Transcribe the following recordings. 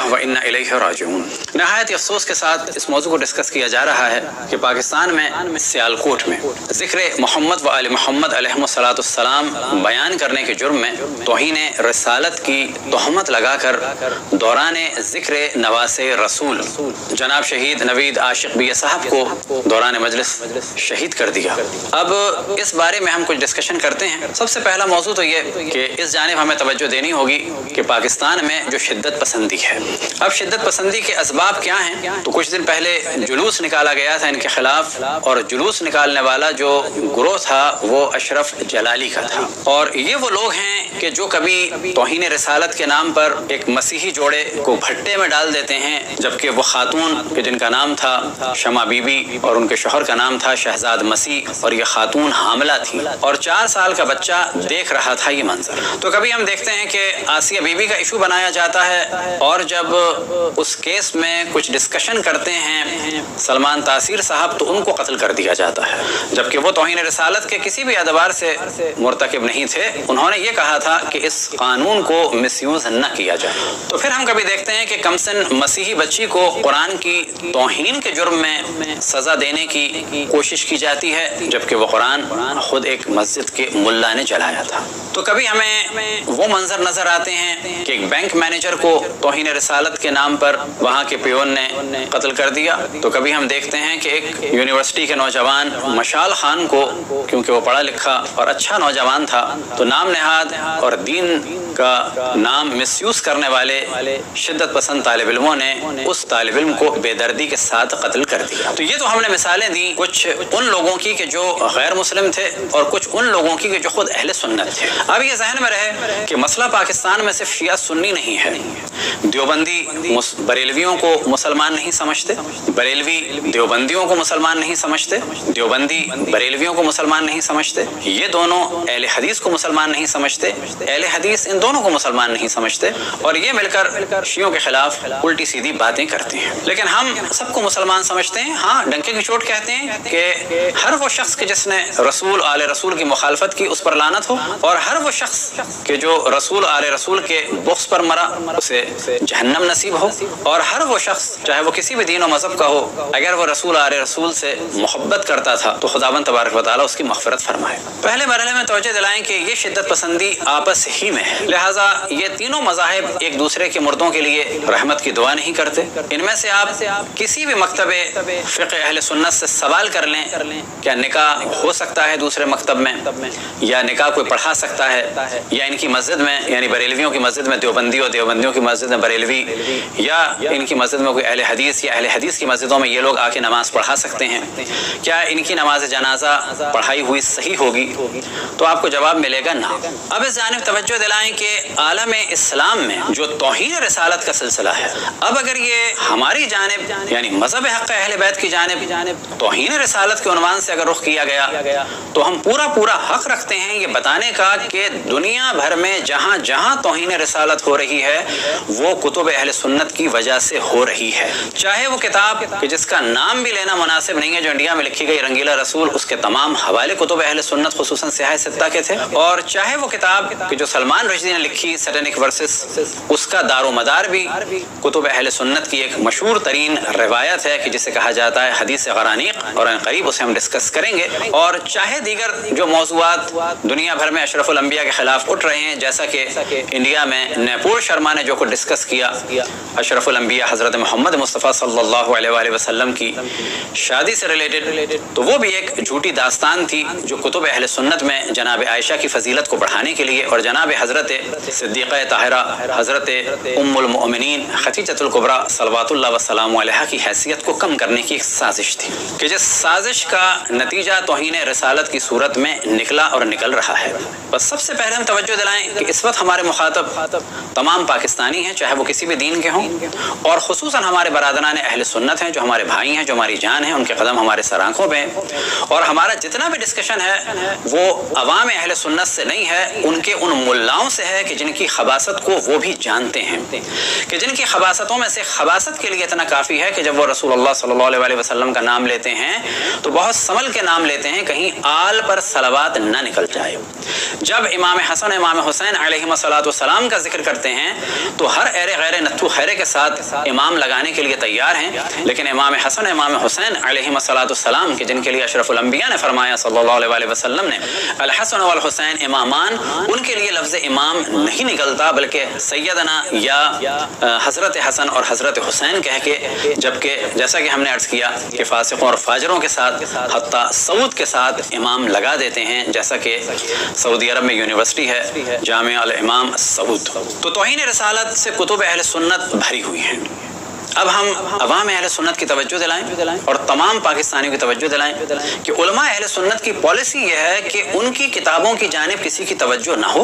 و انا الیہ راجعون۔ نہایت افسوس کے ساتھ اس موضوع کو ڈسکس کیا جا رہا ہے کہ پاکستان میں سیالکوٹ میں ذکر محمد و آل محمد علیہم السلام بیان کرنے کے جرم میں توہین رسالت کی تہمت لگا کر دوران ذکر نواس رسول جناب شہید نوید عاشق بیہ صاحب کو دوران مجلس شہید کر دیا۔ اب اس بارے میں ہم کچھ ڈسکشن کرتے ہیں۔ سب سے پہلا موضوع تو یہ کہ اس جانب ہمیں توجہ دینی ہوگی کہ پاکستان میں جو شدت پسندی ہے، اب شدت پسندی کے اسباب کیا ہیں؟ تو کچھ دن پہلے جلوس نکالا گیا تھا ان کے خلاف، اور جلوس نکالنے والا جو گروہ تھا وہ اشرف جلالی کا تھا، اور یہ وہ لوگ ہیں کہ جو کبھی توہین رسالت کے نام پر ایک مسیحی جوڑے کو بھٹے میں ڈال دیتے ہیں، جبکہ وہ خاتون کہ جن کا نام تھا شمع بی بی اور ان کے شوہر کا نام تھا شہزاد مسیح، اور یہ خاتون حاملہ تھی اور 4 سال کا بچہ دیکھ رہا تھا یہ منظر۔ تو کبھی ہم دیکھتے ہیں کہ آسیہ بی بی کا ایشو بنایا جاتا ہے، اور جب اس کیس میں کچھ ڈسکشن کرتے ہیں سلمان تاثیر صاحب تو ان کو قتل کر دیا جاتا ہے، جبکہ وہ توہین رسالت کے کسی بھی اعتبار سے مرتکب نہیں تھے۔ انہوں نے یہ کہا تھا کہ اس قانون کو مس یوز نہ کیا جائے۔ تو پھر ہم کبھی دیکھتے ہیں کہ کمسن مسیحی بچی کو قرآن کی توہین کے جرم میں سزا دینے کی کوشش کی جاتی ہے، جبکہ وہ قرآن خود ایک مسجد کے ملا نے جلایا تھا۔ تو کبھی ہمیں وہ منظر نظر آتے ہیں کہ ایک بینک مینیجر کو توہین رسالت کے نام پر وہاں کے پیون نے قتل کر دیا۔ تو کبھی ہم دیکھتے ہیں کہ ایک یونیورسٹی کے نوجوان مشال خان کو، کیونکہ وہ پڑھا لکھا اور اچھا نوجوان تھا، تو نام نہاد اور دین کا نام مس یوز کرنے والے شدت پسند طالب علموں نے اس طالب علم کو بے دردی کے ساتھ قتل کر دیا۔ تو یہ تو ہم نے مثالیں دی کچھ ان لوگوں کی کہ جو غیر مسلم تھے، اور کچھ ان لوگوں کی کہ جو خود اہل سنت تھے۔ اب یہ ذہن میں رہے کہ مسئلہ پاکستان میں صرف شیعہ سنی نہیں ہے۔ دیوبندی بریلویوں کو مسلمان نہیں سمجھتے، بریلوی دیوبندیوں کو مسلمان نہیں سمجھتے، دیوبندی بریلویوں کو مسلمان نہیں سمجھتے، یہ دونوں اہل حدیث کو مسلمان نہیں سمجھتے، اہل حدیث ان دونوں کو مسلمان نہیں سمجھتے، اور یہ مل کر شیعوں کے خلاف الٹی سیدھی باتیں کرتے ہیں۔ لیکن ہم سب کو مسلمان سمجھتے ہیں، ہاں ڈنکے کی چوٹ کہتے ہیں کہ ہر وہ شخص کہ جس نے رسول آل رسول کی مخالفت کی اس پر لعنت ہو، اور ہر وہ شخص کہ جو رسول آل رسول کے بغض پر مرا اسے جہنم نصیب ہو، اور ہر وہ شخص چاہے وہ کسی بھی دین و مذہب کا ہو اگر وہ رسول آل رسول سے محبت کرتا تھا تو خداوند تبارک و تعالیٰ اس کی مغفرت فرمائے۔ پہلے مرحلے میں توجہ دلائیں کہ یہ شدت پسندی آپس ہی میں ہے، لہٰذا یہ تینوں مذاہب ایک دوسرے کے مردوں کے لیے رحمت کی دعا نہیں کرتے۔ ان میں سے آپ کسی بھی مکتب فقہ اہل سنت سے سوال کر لیں کیا نکاح ہو سکتا ہے دوسرے مکتب میں، یا نکاح کوئی پڑھا سکتا ہے، یا ان کی مسجد میں یعنی بریلویوں کی مسجد میں دیوبندی اور دیوبندیوں کی مسجد میں بریلوی، یا ان کی مسجد میں کوئی اہل حدیث یا اہل حدیث کی مسجدوں میں یہ لوگ آ کے نماز پڑھا سکتے ہیں، کیا ان کی نماز جنازہ پڑھائی ہوئی صحیح ہوگی؟ تو آپ کو جواب ملے گا نہ۔ اب اس جانب توجہ دلائیں کہ عالم اسلام میں جو توہین رسالت کا سلسلہ ہے، اب اگر یہ ہماری جانب یعنی مذہب حق اہل بیت کی جانب توہین رسالت کے عنوان سے اگر رخ کیا گیا تو ہم پورا حق رکھتے ہیں یہ بتانے کا کہ دنیا بھر میں جہاں جہاں توہین رسالت ہو رہی ہے وہ کتب اہل سنت کی وجہ سے ہو رہی ہے، چاہے وہ کتاب کہ جس کا نام بھی لینا مناسب نہیں ہے جو انڈیا میں لکھی گئی رنگیلا رسول، اس کے تمام حوالے کتب اہل سنت خصوصاً سیاہ ستہ کے تھے، اور چاہے وہ کتاب کہ جو سلمان رشدی نے لکھی سیٹینک ورسز، اس کا دار و مدار بھی کتب اہل سنت کی ایک مشہور ترین روایت ہے کہ جسے کہا جاتا ہے حدیث غرانیق، اور ان قریب اسے ہم ڈسکس کریں گے، اور چاہے دیگر جو موضوعات دنیا بھر میں اشرف الانبیاء کے خلاف اٹھ رہے ہیں، جیسا کہ انڈیا میں نیپور شرما نے جو کچھ ڈسکس کیا اشرف الانبیاء حضرت محمد مصطفیٰ صلی اللہ علیہ وآلہ وسلم کی شادی سے ریلیٹڈ، تو وہ بھی ایک جھوٹی داستان تھی جو کتب اہل سنت میں جناب عائشہ کی فضیلت کو بڑھانے کے لیے اور جناب حضرت صدیقہ طاہرہ حضرت ام المؤمنین خدیجۃ الکبریٰ صلوات اللہ وسلام علیہا کی حیثیت کو کم کرنے کی ایک سازش تھی، کہ جس سازش کا نتیجہ توہین رسالت کی صورت میں نکلا اور نکل رہا ہے۔ بس سب سے پہلے ہم توجہ دلائیں کہ اس وقت ہمارے مخاطب تمام پاکستانی ہیں، چاہے وہ کسی بھی دین کے ہوں، اور خصوصاً ہمارے برادران اہل سنت ہیں جو ہمارے بھائی ہیں، جو ہماری جان ہیں، ان کے قدم ہمارے سر آنکھوں پہ ہیں، اور ہمارا جتنا بھی ڈسکشن ہے وہ عوام اہل سنت سے نہیں ہے، ان کے ان ملاؤں سے ہے کہ جن کی خباثت کو وہ بھی جانتے ہیں، کہ جن کی خباثتوں میں سے خباثت کے لیے اتنا کافی ہے کہ جب وہ رسول اللہ صلی اللہ علیہ وسلم کا نام لیتے ہیں تو بہت سنبھل کے نام لیتے ہیں کہیں آل پر صلوات نہ نکل جائے۔ جب امام حسن امام حسین علیہم الصلوۃ والسلام کا ذکر کرتے ہیں تو ہر غیر خیر نتھو خیرے کے ساتھ امام لگانے کے لیے تیار ہیں، لیکن امام حسن امام حسین علیہم الصلوۃ والسلام کہ جن کے لیے اشرف الانبیاء نے فرمایا صلی اللہ علیہ وآلہ وسلم نے الحسن والحسین امامان، ان کے لیے لفظ امام نہیں نکلتا بلکہ سیدنا یا حضرت حسن اور حضرت حسین کہہ کے، جبکہ جیسا کہ ہم نے عرض کیا کہ فاسقوں اور فاجروں کے ساتھ حتیٰ سعود کے ساتھ امام لگا دیتے ہیں، جیسا کہ سعودی عرب میں یونیورسٹی ہے جامعہ الامام سعود۔ تو توہین رسالت سے کتب اہل سنت بھری ہوئی ہیں۔ اب ہم عوام اہل سنت کی توجہ دلائیں اور تمام پاکستانیوں کی توجہ دلائیں کہ علماء اہل سنت کی پالیسی یہ ہے کہ ان کی کتابوں کی جانب کسی کی توجہ نہ ہو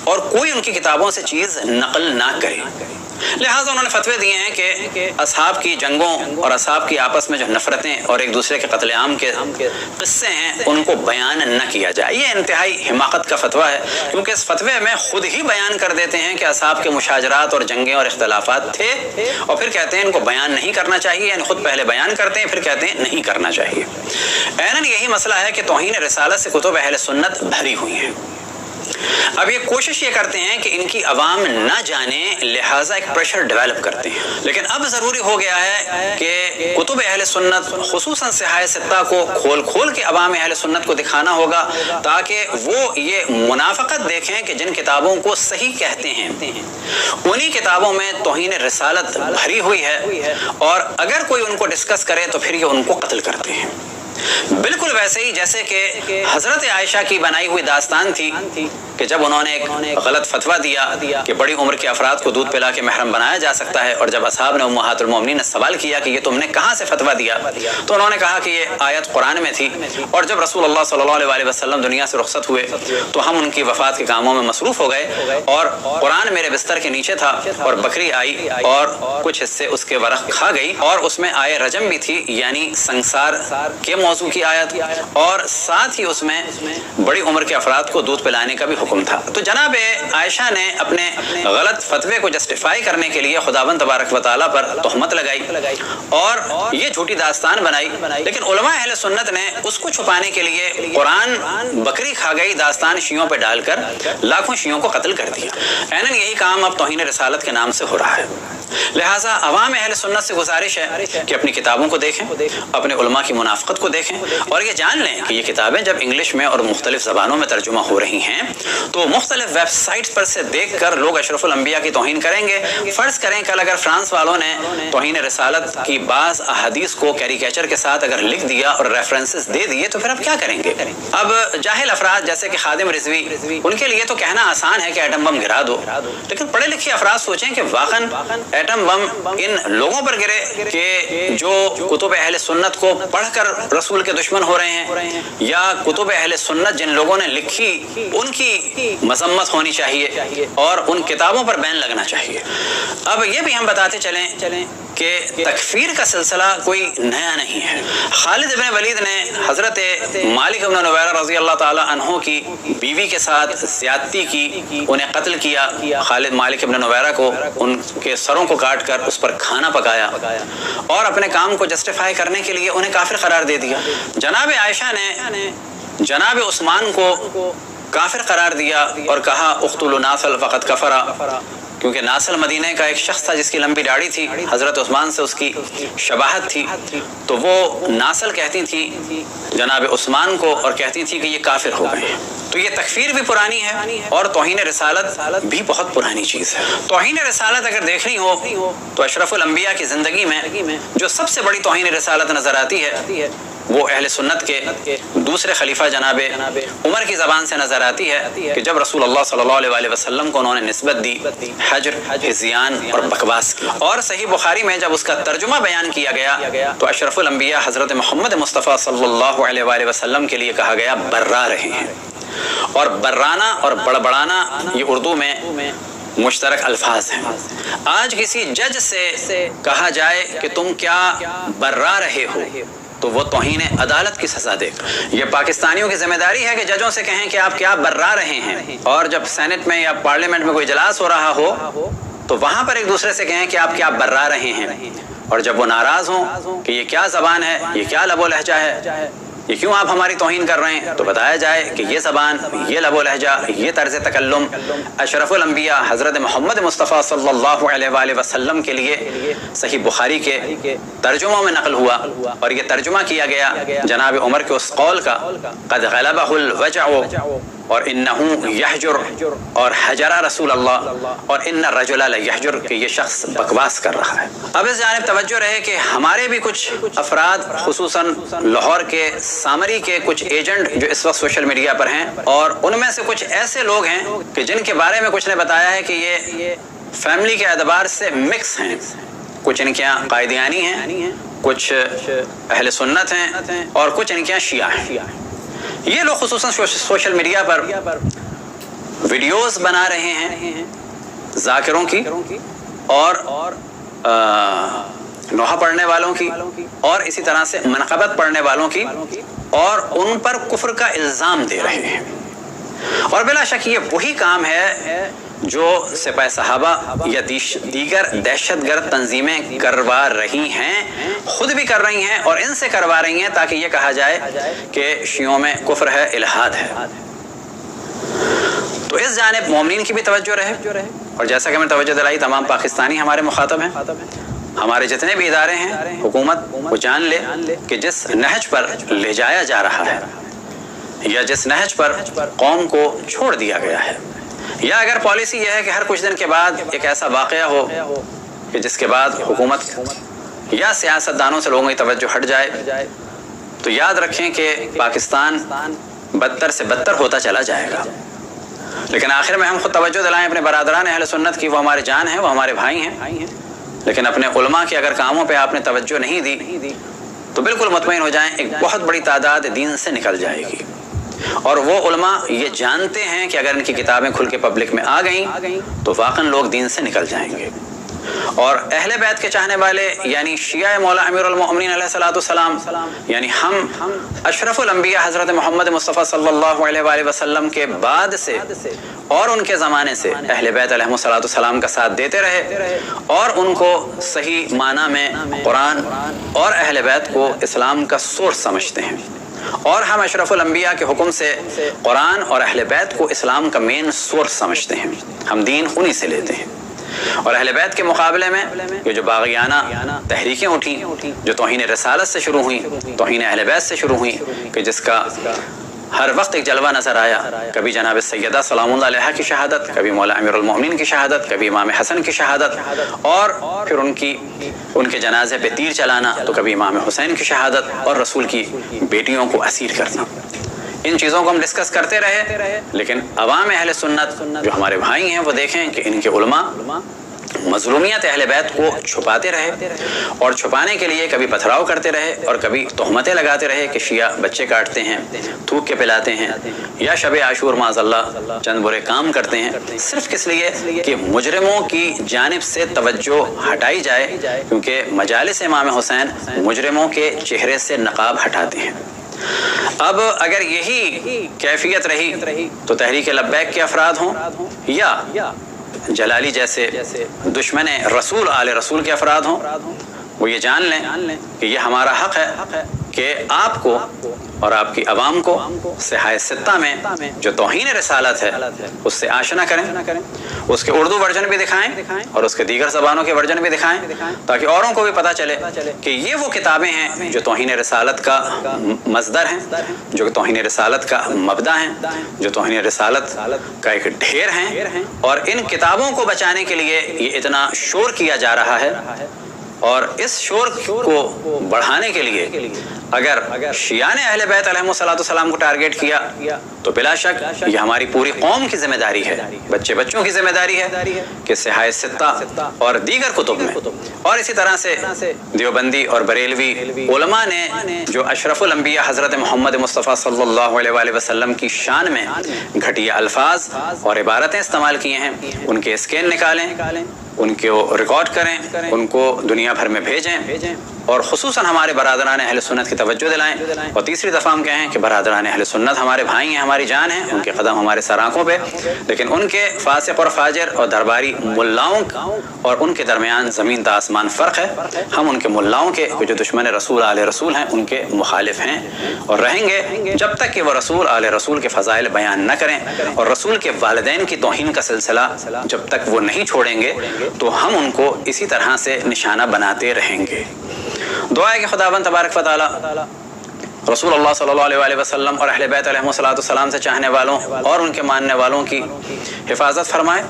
اور کوئی ان کی کتابوں سے چیز نقل نہ کرے۔ لہٰذا انہوں نے فتوے دیے ہیں کہ اصحاب کی جنگوں اور اصحاب کی آپس میں جو نفرتیں اور ایک دوسرے کے قتل عام کے قصے ہیں ان کو بیان نہ کیا جائے۔ یہ انتہائی حماقت کا فتویٰ ہے، کیونکہ اس فتوے میں خود ہی بیان کر دیتے ہیں کہ اصحاب کے مشاجرات اور جنگیں اور اختلافات تھے، اور پھر کہتے ہیں ان کو بیان نہیں کرنا چاہیے، یعنی خود پہلے بیان کرتے ہیں پھر کہتے ہیں نہیں کرنا چاہیے۔ عیناً یہی مسئلہ ہے کہ توہین رسالت سے کتب اہل سنت بھری ہوئی ہیں۔ اب یہ کوشش یہ کرتے ہیں کہ ان کی عوام نہ جانے، لہٰذا ایک پریشر ڈیولپ کرتے ہیں، لیکن اب ضروری ہو گیا ہے کہ کتب اہل سنت خصوصاً صحائح ستہ کو کھول کے عوام اہل سنت کو دکھانا ہوگا تاکہ وہ یہ منافقت دیکھیں کہ جن کتابوں کو صحیح کہتے ہیں انہی کتابوں میں توہین رسالت بھری ہوئی ہے، اور اگر کوئی ان کو ڈسکس کرے تو پھر یہ ان کو قتل کرتے ہیں۔ بالکل ویسے ہی جیسے کہ حضرت عائشہ کی بنائی ہوئی داستان تھی کہ جب انہوں نے ایک غلط فتویٰ دیا کہ بڑی عمر کے افراد کو دودھ پلا کے محرم بنایا جا سکتا ہے، اور جب اصحاب نے امہات المومنین نے سوال کیا کہ یہ تم نے کہاں سے فتویٰ دیا، تو انہوں نے کہا کہ یہ آیت قرآن میں تھی، اور جب رسول اللہ صلی اللہ علیہ وآلہ وسلم دنیا سے رخصت ہوئے تو ہم ان کی وفات کے کاموں میں مصروف ہو گئے، اور قرآن میرے بستر کے نیچے تھا اور بکری آئی اور کچھ حصے اس کے ورق کھا گئی، اور اس میں آئے رجم بھی تھی یعنی سنگسار کے موضوع کی آیت، اور ساتھ ہی اس میں بڑی عمر کے افراد کو دودھ پلانے کا بھی حکم تھا۔ تو جناب عائشہ نے اپنے غلط فتوے کو جسٹیفائی کرنے کے لیے خداوند تبارک و تعالیٰ پر تہمت لگائی اور یہ جھوٹی داستان بنائی، لیکن علماء اہل سنت نے اس کو چھپانے کے لیے قرآن بکری کھا گئی داستان شیعوں پہ ڈال کر لاکھوں شیعوں کو قتل کر دیا۔ عیناً یہی کام اب توہین رسالت کے نام سے ہو رہا ہے۔ لہٰذا عوام اہل سنت سے گزارش ہے کہ اپنی کتابوں کو دیکھیں، اپنے علماء کی منافقت کو دیکھیں، اور یہ جان لیں کہ یہ کتابیں جب انگلش میں اور مختلف زبانوں میں ترجمہ ہو رہی ہیں تو مختلف ویب سائٹس پر سے دیکھ کر لوگ اشرف الانبیاء کی توہین کریں گے۔ فرض کریں کل اگر فرانس والوں نے توہین رسالت کی بعض احادیث کو کیریکیچر کے ساتھ اگر لکھ دیا اور ریفرنسز دے دیے تو پھر اب کیا کریں گے؟ اب جاہل افراد جیسے کہ خادم رضوی، ان کے لیے تو کہنا آسان ہے کہ ایٹم بم گرا دو، لیکن پڑھے لکھے افراد سوچیں کہ واقعاً ایٹم بم ان لوگوں پر گرے کہ جو کتب اہل سنت کو پڑھ کر رسول کے دشمن ہو رہے ہیں، یا کتب اہل سنت جن لوگوں نے لکھی ان کی مذمت ہونی چاہیے اور ان کتابوں پر بین لگنا چاہیے۔ اب یہ بھی ہم بتاتے چلیں کہ تکفیر کا سلسلہ کوئی نیا نہیں ہے۔ خالد ابن ولید نے حضرت مالک ابن نویرہ رضی اللہ تعالی عنہ کی بیوی کے ساتھ زیادتی کی، انہیں قتل کیا۔ خالد مالک ابن نویرہ کو ان کے سروں کو کاٹ کر اس پر کھانا پکایا اور اپنے کام کو جسٹیفائی کرنے کے لیے انہیں کافر قرار دے دیا۔ جناب عائشہ نے جناب عثمان کو کافر قرار دیا اور کہا اقتلوا ناصل فقد کفر، کیونکہ ناصل مدینہ کا ایک شخص تھا جس کی لمبی داڑھی تھی، حضرت عثمان سے اس کی شباہت تھی، تو وہ ناصل کہتی تھی جناب عثمان کو اور کہتی تھی کہ یہ کافر ہو گئے ہیں۔ تو یہ تکفیر بھی پرانی ہے اور توہین رسالت بھی بہت پرانی چیز ہے۔ توہین رسالت اگر دیکھنی ہو تو اشرف الانبیاء کی زندگی میں جو سب سے بڑی توہین رسالت نظر آتی ہے وہ اہل سنت کے دوسرے خلیفہ جناب عمر کی زبان سے نظر آتی ہے کہ جب رسول اللہ صلی اللہ علیہ وسلم کو انہوں نے نسبت دی حجر، ہذیان اور بکواس کی، اور صحیح بخاری میں جب اس کا ترجمہ بیان کیا گیا تو اشرف الانبیاء حضرت محمد مصطفیٰ صلی اللہ علیہ وسلم کے لیے کہا گیا برا رہے ہیں، اور برانا اور بڑبڑانا یہ اردو میں مشترک الفاظ ہیں۔ آج کسی جج سے کہا جائے کہ تم کیا برا رہے ہو تو وہ توہین عدالت کی سزا دے گا۔ یہ پاکستانیوں کی ذمہ داری ہے کہ ججوں سے کہیں کہ آپ کیا برا رہے ہیں، اور جب سینٹ میں یا پارلیمنٹ میں کوئی اجلاس ہو رہا ہو تو وہاں پر ایک دوسرے سے کہیں کہ آپ کیا برا رہے ہیں، اور جب وہ ناراض ہوں کہ یہ کیا زبان ہے، یہ کیا لب و لہجہ ہے، یہ کیوں آپ ہماری توہین کر رہے ہیں؟ تو بتایا جائے کہ یہ زبان، یہ لب و لہجہ، یہ طرز تکلم اشرف الانبیاء حضرت محمد مصطفیٰ صلی اللہ علیہ وآلہ وسلم کے لیے صحیح بخاری کے ترجموں میں نقل ہوا، اور یہ ترجمہ کیا گیا جناب عمر کے اس قول کا قد غلبہ الوجع اور انہو یحجر اور حجر رسول اللہ اور ان الرجل لیحجر کہ یہ شخص بکواس کر رہا ہے۔ اب اس جانب توجہ رہے کہ ہمارے بھی کچھ افراد خصوصاً لاہور کے سامری کے کچھ ایجنٹ جو اس وقت سوشل میڈیا پر ہیں، اور ان میں سے کچھ ایسے لوگ ہیں کہ جن کے بارے میں کچھ نے بتایا ہے کہ یہ فیملی کے اعتبار سے مکس ہیں، کچھ ان کے یہاں قائدیانی ہیں، کچھ اہل سنت ہیں، اور کچھ ان کے یہاں شیعہ ہیں۔ یہ لوگ خصوصاً سوشل میڈیا پر ویڈیوز بنا رہے ہیں ذاکروں کی اور نوحہ پڑھنے والوں کی اور اسی طرح سے منقبت پڑھنے والوں کی، اور ان پر کفر کا الزام دے رہے ہیں۔ اور بلا شک یہ وہی کام ہے جو سپاہ صحابہ یا دیگر دہشت گرد تنظیمیں کروا رہی ہیں، خود بھی کر رہی ہیں اور ان سے کروا رہی ہیں، تاکہ یہ کہا جائے کہ شیعوں میں کفر ہے، الحاد ہے۔ تو اس جانب مومنین کی بھی توجہ رہے، اور جیسا کہ میں توجہ دلائی تمام پاکستانی ہمارے مخاطب ہیں، ہمارے جتنے بھی ادارے ہیں، حکومت وہ جان لے کہ جس نہج پر لے جایا جا رہا ہے یا جس نہج پر قوم کو چھوڑ دیا گیا ہے، یا اگر پالیسی یہ ہے کہ ہر کچھ دن کے بعد ایک ایسا واقعہ ہو کہ جس کے بعد حکومت یا سیاستدانوں سے لوگوں کی توجہ ہٹ جائے، تو یاد رکھیں کہ پاکستان بدتر سے بدتر ہوتا چلا جائے گا۔ لیکن آخر میں ہم خود توجہ دلائیں اپنے برادران اہل سنت کی، وہ ہمارے جان ہیں، وہ ہمارے بھائی ہیں، لیکن اپنے علماء کے اگر کاموں پہ آپ نے توجہ نہیں دی تو بالکل مطمئن ہو جائیں ایک بہت بڑی تعداد دین سے نکل جائے گی۔ اور وہ علماء یہ جانتے ہیں کہ اگر ان کی کتابیں کھل کے پبلک میں آ گئیں تو واقعاً لوگ دین سے نکل جائیں گے۔ اور اہل بیت کے چاہنے والے یعنی شیعہ مولا امیر المؤمنین علیہ السلام، یعنی ہم اشرف الانبیاء حضرت محمد مصطفیٰ صلی اللہ علیہ وآلہ وسلم کے بعد سے اور ان کے زمانے سے اہل بیت علیہ السلام کا ساتھ دیتے رہے، اور ان کو صحیح معنی میں قرآن اور اہل بیت کو اسلام کا سورس سمجھتے ہیں، اور ہم اشرف الانبیاء کے حکم سے قرآن اور اہل بیت کو اسلام کا مین سورس سمجھتے ہیں، ہم دین انہی سے لیتے ہیں۔ اور اہل بیت کے مقابلے میں یہ جو باغیانہ تحریکیں اٹھیں جو توہین رسالت سے شروع ہوئیں، توہین اہل بیت سے شروع ہوئیں، کہ جس کا ہر وقت ایک جلوہ نظر آیا، کبھی جناب سیدہ سلام اللہ علیہا کی شہادت، کبھی مولا امیر المؤمنین کی شہادت، کبھی امام حسن کی شہادت، اور پھر ان کے جنازے پہ تیر چلانا، تو کبھی امام حسین کی شہادت اور رسول کی بیٹیوں کو اسیر کرنا۔ ان چیزوں کو ہم ڈسکس کرتے رہے، لیکن عوام اہل سنت جو ہمارے بھائی ہیں وہ دیکھیں کہ ان کے علماء مظلومیت اہل بیت کو چھپاتے رہے، اور چھپانے کے لیے کبھی پتھراؤ کرتے رہے اور کبھی تہمتیں لگاتے رہے کہ شیعہ بچے کاٹتے ہیں، تھوک کے پلاتے ہیں، یا شب عاشور معاذ اللہ چند برے کام کرتے ہیں، صرف کس لیے کہ مجرموں کی جانب سے توجہ ہٹائی جائے، کیونکہ مجالس امام حسین مجرموں کے چہرے سے نقاب ہٹاتے ہیں۔ اب اگر یہی کیفیت رہی تو تحریک لبیک کے افراد ہوں یا جلالی جیسے دشمن رسول آل رسول کے افراد ہوں، وہ یہ جان لیں کہ یہ ہمارا حق ہے کہ آپ کو اور آپ کی عوام کو صحائے ستہ میں جو توہین رسالت ہے اس سے آشنا کریں، اس کے اردو ورژن بھی دکھائیں اور اس کے دیگر زبانوں کے ورژن بھی دکھائیں، تاکہ اوروں کو بھی پتہ چلے کہ یہ وہ کتابیں ہیں جو توہین رسالت کا مصدر ہیں، جو توہین رسالت کا مبدا ہیں، جو توہین رسالت کا ایک ڈھیر ہیں، اور ان کتابوں کو بچانے کے لیے یہ اتنا شور کیا جا رہا ہے۔ اور اس شور کو بڑھانے کے لیے اگر شیعہ نے اہل بیت علیہ السلام کو ٹارگیٹ کیا تو بلا شک یہ ہماری پوری قوم کی ذمہ داری ہے، بچوں کی ذمہ داری ہے کہ صحائے ستہ اور دیگر کتب میں، اور اسی طرح سے دیوبندی اور بریلوی علماء نے جو اشرف الانبیاء حضرت محمد مصطفیٰ صلی اللہ علیہ وآلہ وسلم کی شان میں گھٹیا الفاظ اور عبارتیں استعمال کیے ہیں، ان کے اسکین نکالیں، ان کو ریکارڈ کریں، ان کو دنیا دنیا بھر میں بھیجیں اور خصوصاً ہمارے برادران اہل سنت کی توجہ دلائیں. اور تیسری دفعہ ہم کہیں کہ برادران اہل سنت ہمارے بھائی ہیں، ہماری جان ہیں، ان کے قدم ہمارے سر آنکھوں پہ، لیکن ان کے فاسق اور فاجر اور درباری ملاؤں اور ان کے درمیان زمین تا آسمان فرق ہے. ہم ان کے ملاؤں کے جو دشمن رسول آل رسول ہیں ان کے مخالف ہیں اور رہیں گے جب تک کہ وہ رسول آل رسول کے فضائل بیان نہ کریں اور رسول کے والدین کی توہین کا سلسلہ جب تک وہ نہیں چھوڑیں گے تو ہم ان کو اسی طرح سے نشانہ بناتے رہیں گے. دعا ہے کہ خداوند تبارک و تعالی رسول اللہ صلی اللہ علیہ وآلہ وسلم اور اہل بیت علیہم السلام سے چاہنے والوں اور ان کے ماننے والوں کی حفاظت فرمائے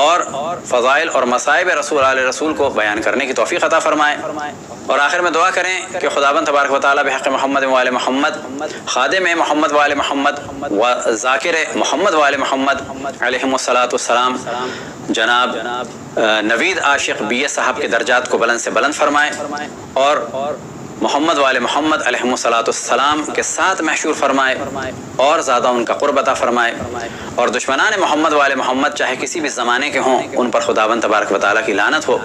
اور فضائل اور مصائب رسول علیہ رسول کو بیان کرنے کی توفیق عطا فرمائے. اور آخر میں دعا کریں کہ خداوند تبارک و تعالی بحق محمد و آل محمد، خادم محمد و آل محمد و ذاکر محمد و آل محمد علیہم السلام جناب نوید عاشق BA صاحب کے درجات کو بلند سے بلند فرمائے اور محمد و آل محمد علیہم السلام کے ساتھ محشور فرمائے اور زیادہ ان کا قرب عطا فرمائے. اور دشمنان محمد و آل محمد چاہے کسی بھی زمانے کے ہوں ان پر خداوند تبارک و تعالیٰ کی لعنت ہو.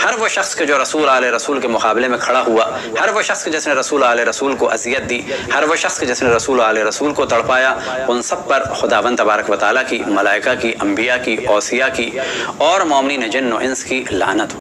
ہر وہ شخص کے جو رسول آل رسول کے مقابلے میں کھڑا ہوا، ہر وہ شخص جس نے رسول آل رسول کو اذیت دی، ہر وہ شخص جس نے رسول آل رسول کو تڑپایا، ان سب پر خداوند تبارک و تعالیٰ کی، ملائکہ کی، انبیاء کی، اوصیاء کی اور مومنین جن و انس کی لعنت ہو.